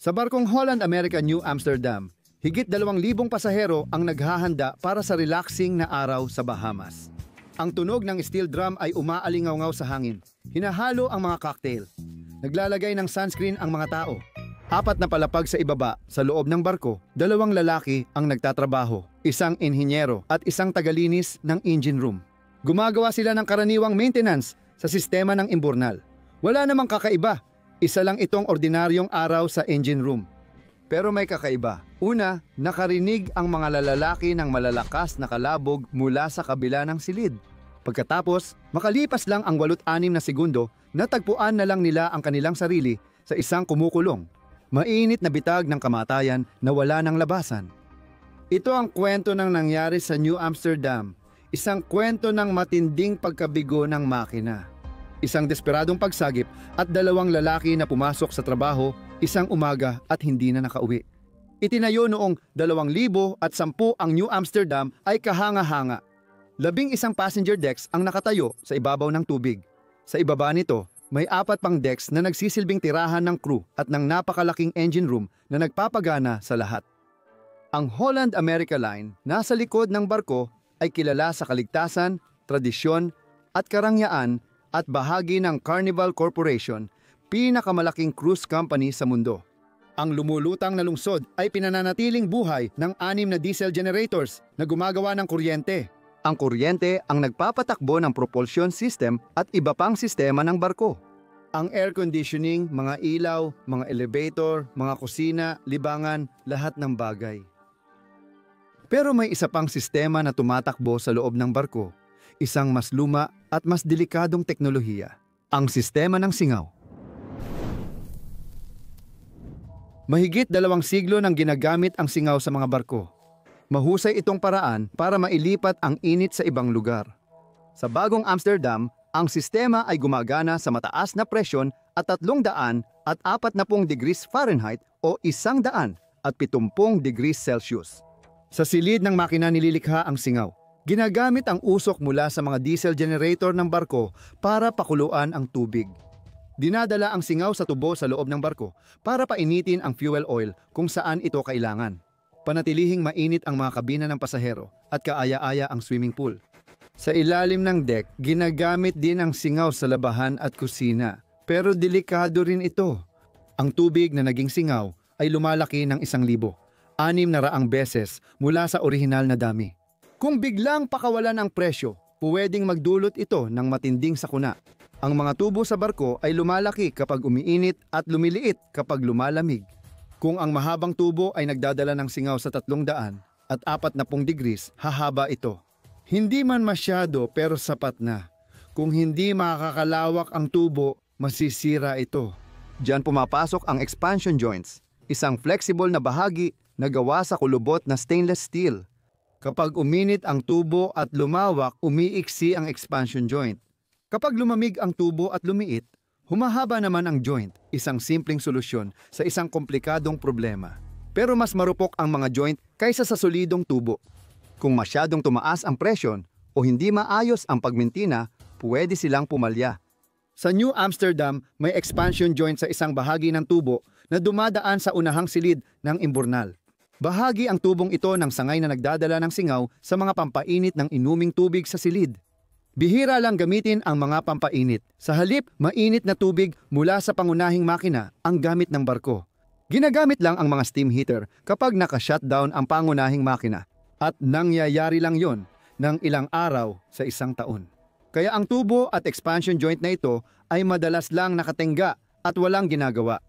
Sa barkong Holland America New Amsterdam, higit 2,000 pasahero ang naghahanda para sa relaxing na araw sa Bahamas. Ang tunog ng steel drum ay umaalingaw-ngaw sa hangin. Hinahalo ang mga cocktail. Naglalagay ng sunscreen ang mga tao. 4 na palapag sa ibaba, sa loob ng barko, 2 lalaki ang nagtatrabaho, 1 inhinyero at 1 tagalinis ng engine room. Gumagawa sila ng karaniwang maintenance sa sistema ng imburnal. Wala namang kakaiba. Isa lang itong ordinaryong araw sa engine room. Pero may kakaiba. Una, nakarinig ang mga lalaki ng malalakas na kalabog mula sa kabila ng silid. Pagkatapos, makalipas lang ang 8-6 na segundo, natagpuan na lang nila ang kanilang sarili sa isang kumukulong. Mainit na bitag ng kamatayan na wala ng labasan. Ito ang kwento ng nangyari sa New Amsterdam. Isang kwento ng matinding pagkabigo ng makina. Isang desperadong pagsagip at 2 lalaki na pumasok sa trabaho isang umaga at hindi na nakauwi. Itinayo noong 2010 ang New Amsterdam ay kahanga-hanga. 11 passenger decks ang nakatayo sa ibabaw ng tubig. Sa ibaba nito, may 4 pang decks na nagsisilbing tirahan ng crew at ng napakalaking engine room na nagpapagana sa lahat. Ang Holland America Line nasa likod ng barko ay kilala sa kaligtasan, tradisyon at karangyaan at bahagi ng Carnival Corporation, pinakamalaking cruise company sa mundo. Ang lumulutang na lungsod ay pinananatiling buhay ng 6 na diesel generators na gumagawa ng kuryente. Ang kuryente ang nagpapatakbo ng propulsion system at iba pang sistema ng barko. Ang air conditioning, mga ilaw, mga elevator, mga kusina, libangan, lahat ng bagay. Pero may isa pang sistema na tumatakbo sa loob ng barko. Isang mas luma at mas delikadong teknolohiya, ang sistema ng singaw. Mahigit 2 siglo nang ginagamit ang singaw sa mga barko. Mahusay itong paraan para mailipat ang init sa ibang lugar. Sa bagong Amsterdam, ang sistema ay gumagana sa mataas na presyon at 340 degrees Fahrenheit o 170 degrees Celsius. Sa silid ng makina nililikha ang singaw. Ginagamit ang usok mula sa mga diesel generator ng barko para pakuluan ang tubig. Dinadala ang singaw sa tubo sa loob ng barko para painitin ang fuel oil kung saan ito kailangan. Panatilihing mainit ang mga kabina ng pasahero at kaaya-aya ang swimming pool. Sa ilalim ng deck, ginagamit din ang singaw sa labahan at kusina. Pero delikado rin ito. Ang tubig na naging singaw ay lumalaki ng 1,000, 600 beses mula sa orihinal na dami. Kung biglang pakawalan ang presyo, pwedeng magdulot ito ng matinding sakuna. Ang mga tubo sa barko ay lumalaki kapag umiinit at lumiliit kapag lumalamig. Kung ang mahabang tubo ay nagdadala ng singaw sa 300 at 40 degrees, hahaba ito. Hindi man masyado pero sapat na. Kung hindi makakalawak ang tubo, masisira ito. Diyan pumapasok ang expansion joints, isang flexible na bahagi na gawa sa kulubot na stainless steel. Kapag uminit ang tubo at lumawak, umiiksi ang expansion joint. Kapag lumamig ang tubo at lumiit, humahaba naman ang joint, isang simpleng solusyon sa isang komplikadong problema. Pero mas marupok ang mga joint kaysa sa solidong tubo. Kung masyadong tumaas ang presyon o hindi maayos ang pagmintina, pwede silang pumalya. Sa New Amsterdam, may expansion joint sa isang bahagi ng tubo na dumadaan sa unahang silid ng imburnal. Bahagi ang tubong ito ng sangay na nagdadala ng singaw sa mga pampainit ng inuming tubig sa silid. Bihira lang gamitin ang mga pampainit. Sa halip, mainit na tubig mula sa pangunahing makina ang gamit ng barko. Ginagamit lang ang mga steam heater kapag naka-shutdown ang pangunahing makina. At nangyayari lang yon ng ilang araw sa isang taon. Kaya ang tubo at expansion joint na ito ay madalas lang nakatenga at walang ginagawa.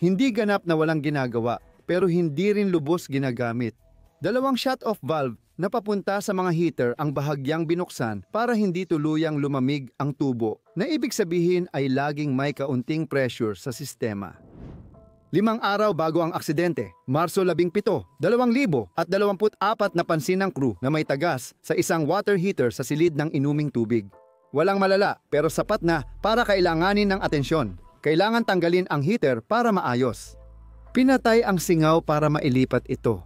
Hindi ganap na walang ginagawa, pero hindi rin lubos ginagamit. 2 shut-off valve na papunta sa mga heater ang bahagyang binuksan para hindi tuluyang lumamig ang tubo, na ibig sabihin ay laging may kaunting pressure sa sistema. 5 araw bago ang aksidente, Marso 17, 2024 napansin ng crew na may tagas sa isang water heater sa silid ng inuming tubig. Walang malala pero sapat na para kailanganin ng atensyon. Kailangan tanggalin ang heater para maayos. Pinatay ang singaw para mailipat ito.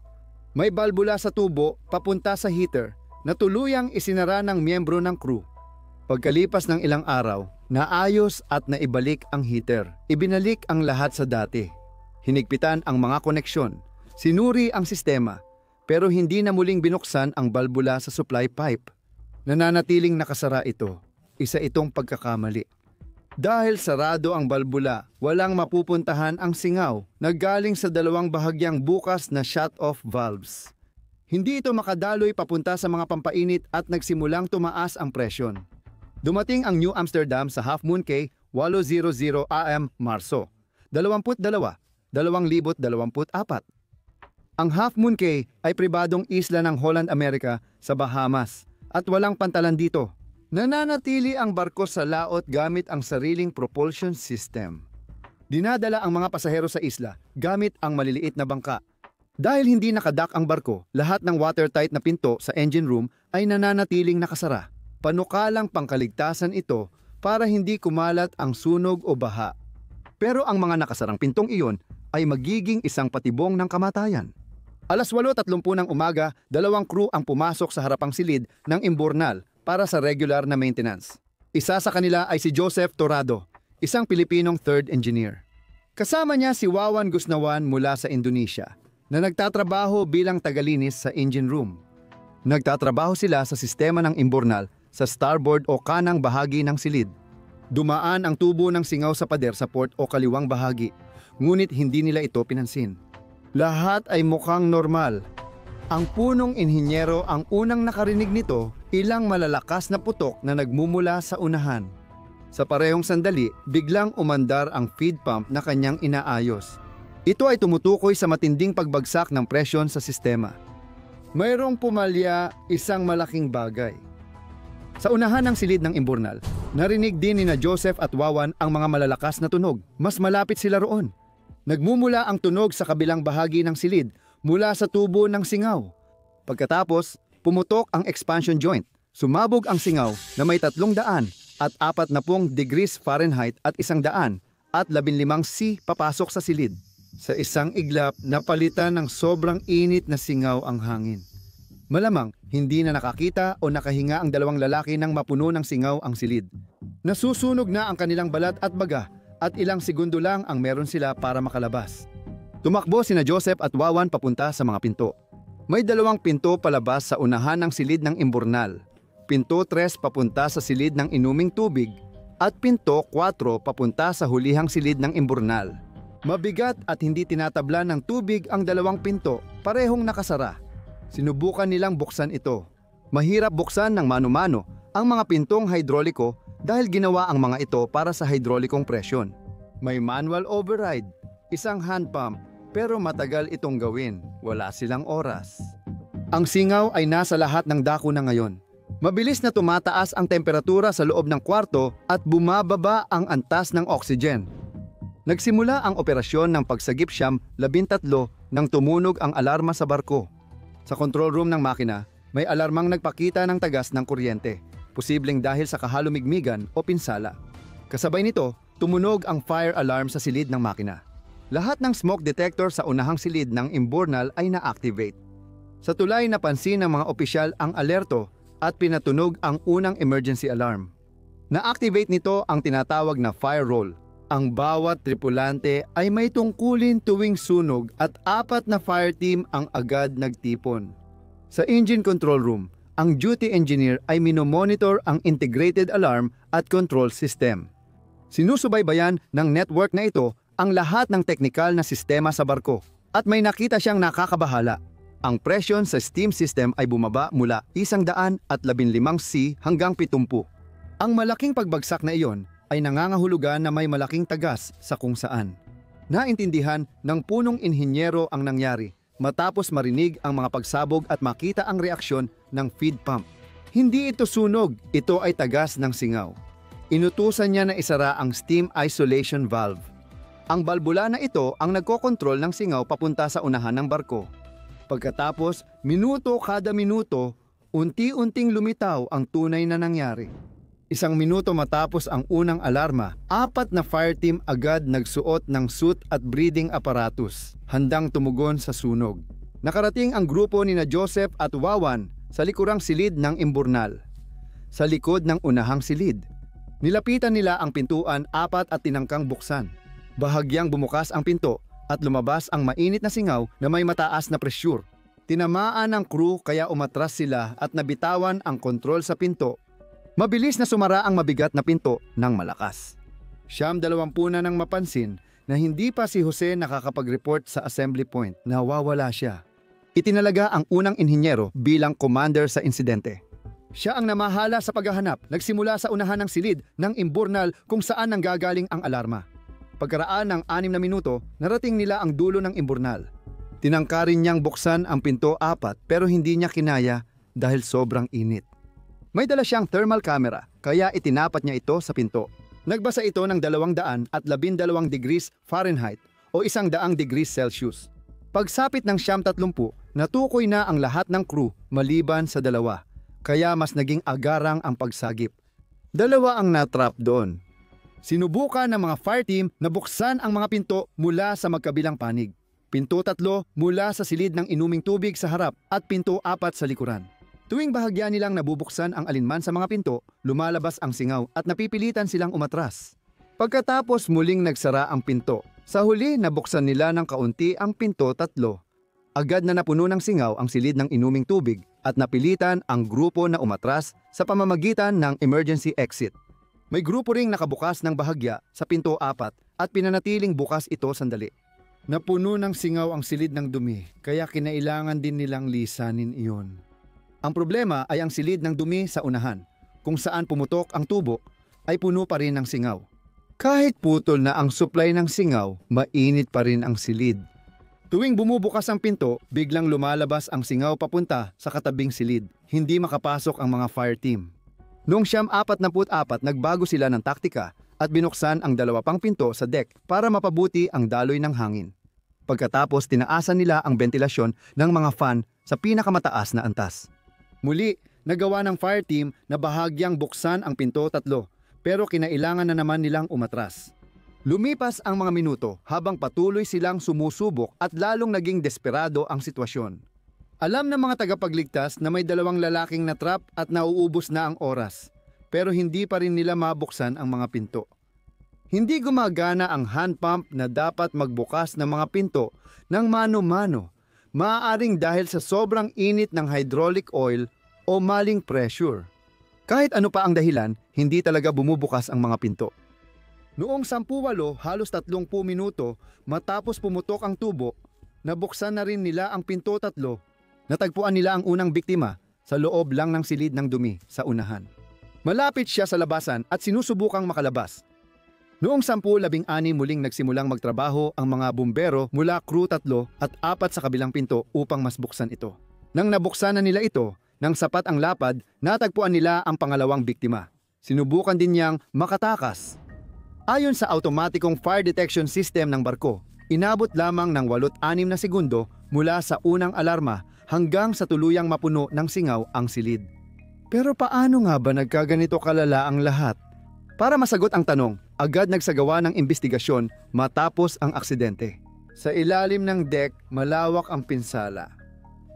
May balbula sa tubo papunta sa heater na tuluyang isinara ng miyembro ng crew. Pagkalipas ng ilang araw, naayos at naibalik ang heater. Ibinalik ang lahat sa dati. Hinigpitan ang mga koneksyon. Sinuri ang sistema, pero hindi na muling binuksan ang balbula sa supply pipe. Nananatiling nakasara ito. Isa itong pagkakamali. Dahil sarado ang balbula, walang mapupuntahan ang singaw na galing sa dalawang bahagyang bukas na shut-off valves. Hindi ito makadaloy papunta sa mga pampainit at nagsimulang tumaas ang presyon. Dumating ang New Amsterdam sa Half Moon Cay 8:00 AM Marso 22, 2024. Ang Half Moon Cay ay pribadong isla ng Holland America sa Bahamas at walang pantalan dito. Nananatili ang barko sa laot gamit ang sariling propulsion system. Dinadala ang mga pasahero sa isla gamit ang maliliit na bangka. Dahil hindi nakadak ang barko, lahat ng watertight na pinto sa engine room ay nananatiling nakasara. Panukalang pangkaligtasan ito para hindi kumalat ang sunog o baha. Pero ang mga nakasarang pintong iyon ay magiging isang patibong ng kamatayan. Alas 8:30 ng umaga, 2 crew ang pumasok sa harapang silid ng imburnal para sa regular na maintenance. Isa sa kanila ay si Joseph Torrado, isang Pilipinong third engineer. Kasama niya si Wawan Gusnawan mula sa Indonesia, na nagtatrabaho bilang tagalinis sa engine room. Nagtatrabaho sila sa sistema ng imburnal sa starboard o kanang bahagi ng silid. Dumaan ang tubo ng singaw sa pader sa port o kaliwang bahagi, ngunit hindi nila ito pinansin. Lahat ay mukhang normal. Ang punong inhinyero ang unang nakarinig nito, ilang malalakas na putok na nagmumula sa unahan. Sa parehong sandali, biglang umandar ang feed pump na kanyang inaayos. Ito ay tumutukoy sa matinding pagbagsak ng presyon sa sistema. Mayroong pumalya isang malaking bagay. Sa unahan ng silid ng imburnal, narinig din ni Joseph at Wawan ang mga malalakas na tunog. Mas malapit sila roon. Nagmumula ang tunog sa kabilang bahagi ng silid mula sa tubo ng singaw. Pagkatapos, pumutok ang expansion joint. Sumabog ang singaw na may 300 at 40 degrees Fahrenheit at 100 at 15 C papasok sa silid. Sa isang iglap, napalitan ng sobrang init na singaw ang hangin. Malamang, hindi na nakakita o nakahinga ang dalawang lalaki nang mapuno ng singaw ang silid. Nasusunog na ang kanilang balat at baga at ilang segundo lang ang meron sila para makalabas. Tumakbo sina Joseph at Wawan papunta sa mga pinto. May 2 pinto palabas sa unahan ng silid ng imburnal. Pinto 3 papunta sa silid ng inuming tubig at pinto 4 papunta sa hulihang silid ng imburnal. Mabigat at hindi tinatablan ng tubig ang 2 pinto, parehong nakasara. Sinubukan nilang buksan ito. Mahirap buksan ng mano-mano ang mga pintong hidroliko dahil ginawa ang mga ito para sa hidrolikong presyon. May manual override, isang hand pump, pero matagal itong gawin. Wala silang oras. Ang singaw ay nasa lahat ng dako na ngayon. Mabilis na tumataas ang temperatura sa loob ng kwarto at bumababa ang antas ng oxygen. Nagsimula ang operasyon ng pagsagip siyam 13 nang tumunog ang alarma sa barko. Sa control room ng makina, may alarmang nagpakita ng tagas ng kuryente, posibleng dahil sa kahalumigmigan o pinsala. Kasabay nito, tumunog ang fire alarm sa silid ng makina. Lahat ng smoke detector sa unahang silid ng imburnal ay na-activate. Sa tulay napansin ng mga opisyal ang alerto at pinatunog ang unang emergency alarm. Na-activate nito ang tinatawag na fire roll. Ang bawat tripulante ay may tungkulin tuwing sunog at 4 na fire team ang agad nagtipon. Sa engine control room, ang duty engineer ay minomonitor ang integrated alarm at control system. Sinusubaybayan ng network na ito ang lahat ng teknikal na sistema sa barko at may nakita siyang nakakabahala. Ang presyon sa steam system ay bumaba mula 115 C hanggang 70. Ang malaking pagbagsak na iyon ay nangangahulugan na may malaking tagas sa kung saan. Naintindihan ng punong inhinyero ang nangyari matapos marinig ang mga pagsabog at makita ang reaksyon ng feed pump. Hindi ito sunog, ito ay tagas ng singaw. Inutusan niya na isara ang steam isolation valve. Ang balbula na ito ang nagkokontrol ng singaw papunta sa unahan ng barko. Pagkatapos, minuto kada minuto, unti-unting lumitaw ang tunay na nangyari. 1 minuto matapos ang unang alarma, 4 na fire team agad nagsuot ng suit at breathing apparatus, handang tumugon sa sunog. Nakarating ang grupo ni Joseph at Wawan sa likurang silid ng imburnal. Sa likod ng unahang silid, nilapitan nila ang pintuan 4 at tinangkang buksan. Bahagyang bumukas ang pinto at lumabas ang mainit na singaw na may mataas na presyur. Tinamaan ng crew kaya umatras sila at nabitawan ang kontrol sa pinto. Mabilis na sumara ang mabigat na pinto ng malakas. 20 na nang mapansin na hindi pa si Jose nakakapag-report sa assembly point. Nawawala siya. Itinalaga ang unang inhinyero bilang commander sa insidente. Siya ang namahala sa paghahanap, nagsimula sa unahan ng silid ng imburnal kung saan nanggagaling ang alarma. Pagkaraan ng 6 na minuto, narating nila ang dulo ng imburnal. Tinangkarin niyang buksan ang pinto 4 pero hindi niya kinaya dahil sobrang init. May dala siyang thermal camera kaya itinapat niya ito sa pinto. Nagbasa ito ng 212 degrees Fahrenheit o 100 degrees Celsius. Pagsapit ng 30, natukoy na ang lahat ng crew maliban sa 2. Kaya mas naging agarang ang pagsagip. 2 ang natrap doon. Sinubukan ng mga fire team na buksan ang mga pinto mula sa magkabilang panig. Pinto 3 mula sa silid ng inuming tubig sa harap at pinto 4 sa likuran. Tuwing bahagya nilang nabubuksan ang alinman sa mga pinto, lumalabas ang singaw at napipilitan silang umatras. Pagkatapos muling nagsara ang pinto, sa huli nabuksan nila ng kaunti ang pinto 3. Agad na napuno ng singaw ang silid ng inuming tubig at napilitan ang grupo na umatras sa pamamagitan ng emergency exit. May grupo ring nakabukas ng bahagya sa pinto 4 at pinanatiling bukas ito sandali. Napuno ng singaw ang silid ng dumi kaya kinailangan din nilang lisanin iyon. Ang problema ay ang silid ng dumi sa unahan, kung saan pumutok ang tubo ay puno pa rin ng singaw. Kahit putol na ang supply ng singaw, mainit pa rin ang silid. Tuwing bumubukas ang pinto, biglang lumalabas ang singaw papunta sa katabing silid. Hindi makapasok ang mga fire team. Noong 44, nagbago sila ng taktika at binuksan ang 2 pang pinto sa deck para mapabuti ang daloy ng hangin. Pagkatapos tinaasan nila ang ventilasyon ng mga fan sa pinakamataas na antas. Muli, nagawa ng fire team na bahagyang buksan ang pinto 3 pero kinailangan na naman nilang umatras. Lumipas ang mga minuto habang patuloy silang sumusubok at lalong naging desperado ang sitwasyon. Alam ng mga tagapagligtas na may 2 lalaking natrap at nauubos na ang oras, pero hindi pa rin nila mabuksan ang mga pinto. Hindi gumagana ang hand pump na dapat magbukas ng mga pinto ng mano-mano, maaaring dahil sa sobrang init ng hydraulic oil o maling pressure. Kahit ano pa ang dahilan, hindi talaga bumubukas ang mga pinto. Noong 10:08, halos 30 minuto matapos pumutok ang tubo, nabuksan na rin nila ang pinto 3. Natagpuan nila ang unang biktima sa loob lang ng silid ng dumi sa unahan. Malapit siya sa labasan at sinusubukang makalabas. Noong 10:16 muling nagsimulang magtrabaho ang mga bumbero mula crew 3 at 4 sa kabilang pinto upang mas buksan ito. Nang nabuksan na nila ito, nang sapat ang lapad, natagpuan nila ang pangalawang biktima. Sinubukan din niyang makatakas. Ayon sa automatikong fire detection system ng barko, inabot lamang ng 8-6 na segundo mula sa unang alarma hanggang sa tuluyang mapuno ng singaw ang silid. Pero paano nga ba nagkaganito kalala ang lahat? Para masagot ang tanong, agad nagsagawa ng investigasyon matapos ang aksidente. Sa ilalim ng deck, malawak ang pinsala.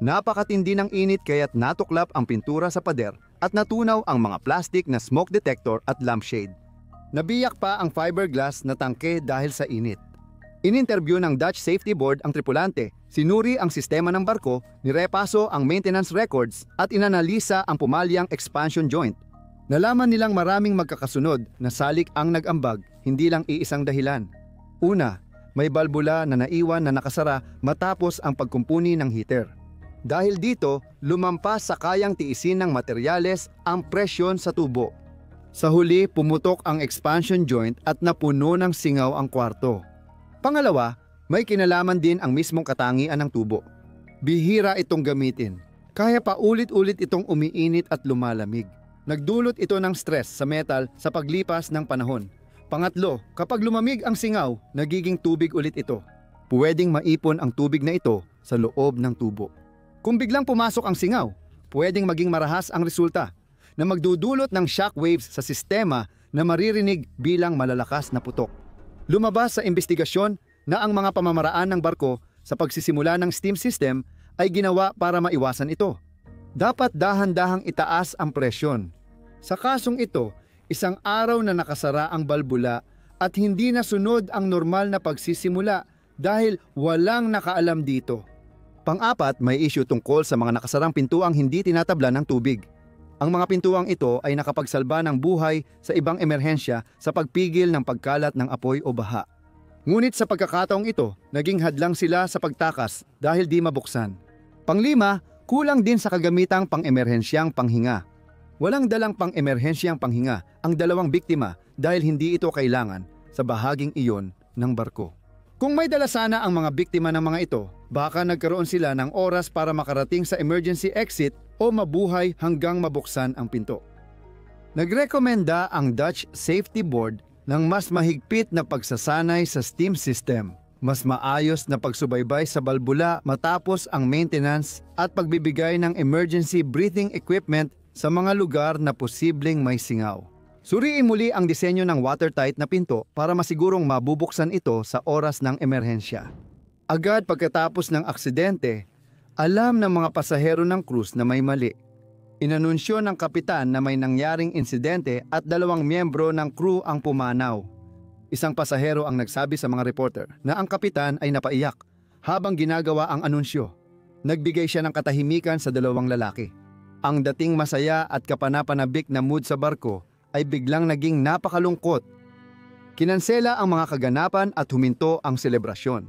Napakatindi ng init kaya't natuklap ang pintura sa pader at natunaw ang mga plastic na smoke detector at lampshade. Nabiyak pa ang fiberglass na tangke dahil sa init. Ininterview ng Dutch Safety Board ang tripulante, sinuri ang sistema ng barko, nirepaso ang maintenance records at inanalisa ang pumalyang expansion joint. Nalaman nilang maraming magkakasunod na salik ang nag-ambag, hindi lang iisang dahilan. Una, may balbula na naiwan na nakasara matapos ang pagkumpuni ng heater. Dahil dito, lumampas sa kayang tiisin ng materyales ang presyon sa tubo. Sa huli, pumutok ang expansion joint at napuno ng singaw ang kwarto. Pangalawa, may kinalaman din ang mismong katangian ng tubo. Bihira itong gamitin. Kaya pa ulit-ulit itong umiinit at lumalamig. Nagdulot ito ng stress sa metal sa paglipas ng panahon. Pangatlo, kapag lumamig ang singaw, nagiging tubig ulit ito. Pwedeng maipon ang tubig na ito sa loob ng tubo. Kung biglang pumasok ang singaw, pwedeng maging marahas ang resulta na magdudulot ng shock waves sa sistema na maririnig bilang malalakas na putok. Lumabas sa investigasyon na ang mga pamamaraan ng barko sa pagsisimula ng steam system ay ginawa para maiwasan ito. Dapat dahan-dahang itaas ang presyon. Sa kasong ito, isang araw na nakasara ang balbula at hindi nasunod ang normal na pagsisimula dahil walang nakaalam dito. Pang-apat, may issue tungkol sa mga nakasarang pintuang hindi tinatabla ng tubig. Ang mga pintuang ito ay nakapagsalba ng buhay sa ibang emerhensya sa pagpigil ng pagkalat ng apoy o baha. Ngunit sa pagkakataong ito, naging hadlang sila sa pagtakas dahil di mabuksan. Panglima, kulang din sa kagamitang pang-emerhensyang panghinga. Walang dalang pang-emerhensyang panghinga ang dalawang biktima dahil hindi ito kailangan sa bahaging iyon ng barko. Kung may dala sana ang mga biktima ng mga ito, baka nagkaroon sila ng oras para makarating sa emergency exit o mabuhay hanggang mabuksan ang pinto. Nagrekomenda ang Dutch Safety Board ng mas mahigpit na pagsasanay sa steam system, mas maayos na pagsubaybay sa balbula matapos ang maintenance at pagbibigay ng emergency breathing equipment sa mga lugar na posibleng may singaw. Suriin muli ang disenyo ng watertight na pinto para masigurong mabubuksan ito sa oras ng emerhensya. Agad pagkatapos ng aksidente, alam ng mga pasahero ng cruise na may mali. Inanunsyo ng kapitan na may nangyaring insidente at 2 miyembro ng crew ang pumanaw. Isang pasahero ang nagsabi sa mga reporter na ang kapitan ay napaiyak habang ginagawa ang anunsyo. Nagbigay siya ng katahimikan sa 2 lalaki. Ang dating masaya at kapanapanabik na mood sa barko ay biglang naging napakalungkot. Kinansela ang mga kaganapan at huminto ang selebrasyon.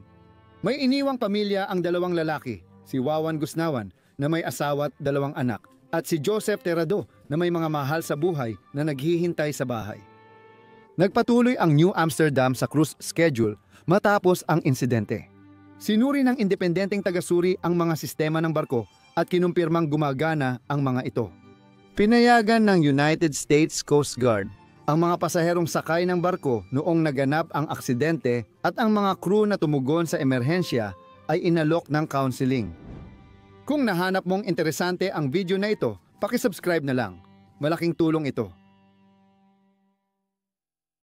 May iniwang pamilya ang 2 lalaki, si Wawan Gusnawan na may asawa at 2 anak, at si Joseph Terrado na may mga mahal sa buhay na naghihintay sa bahay. Nagpatuloy ang New Amsterdam sa cruise schedule matapos ang insidente. Sinuri ng independenteng tagasuri ang mga sistema ng barko at kinumpirmang gumagana ang mga ito. Pinayagan ng United States Coast Guard ang mga pasaherong sakay ng barko noong naganap ang aksidente at ang mga crew na tumugon sa emerhensya ay inalok ng counseling. Kung nahanap mong interesante ang video na ito, paki-subscribe na lang. Malaking tulong ito.